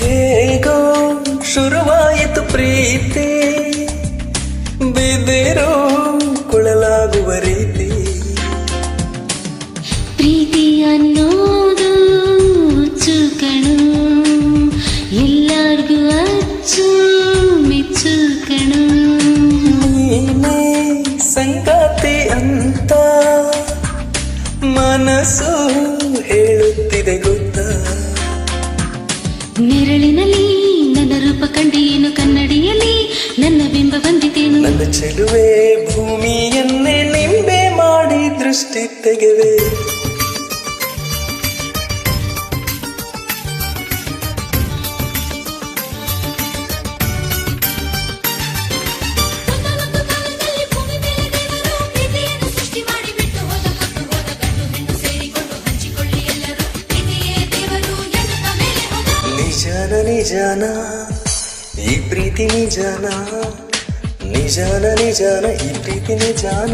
ಹೇಗೋ ಶುರುವಾಯಿತು ಪ್ರೀತಿ, ಬಿದಿರು ಕೊಳಲಾಗುವ ರೀತಿ. ಪ್ರೀತಿ ಅನ್ನೋದು ಚುಕಣು, ಎಲ್ಲರಿಗೂ ಅಚ್ಚು ಮೆಚ್ಚು ಕಣು. ನೀನೇ ಸಂಗಾತಿ ಅಂತ ಮನಸ್ಸು ಹೇಳುತ್ತಿದೆ ಗೊತ್ತಾ. ನೆರಳಿನಲ್ಲಿ ನನ್ನ ರೂಪ ಕಂಡೇನು, ಕನ್ನಡಿಯಲ್ಲಿ ನನ್ನ ಬಿಂಬ ಬಂದಿತೇನು. ನನ್ನ ಚೆಲುವೆ ಭೂಮಿಯನ್ನೇ ನಿಂಬೆ ಮಾಡಿ ದೃಷ್ಟಿ ತೆಗೆವೆ. ನಿಜಾನ ನಿಜಾನ ಈ ಪ್ರೀತಿ ನಿಜಾನ, ನಿಜಾನ ನಿಜಾನ ಈ ಪ್ರೀತಿ ನಿಜಾನ.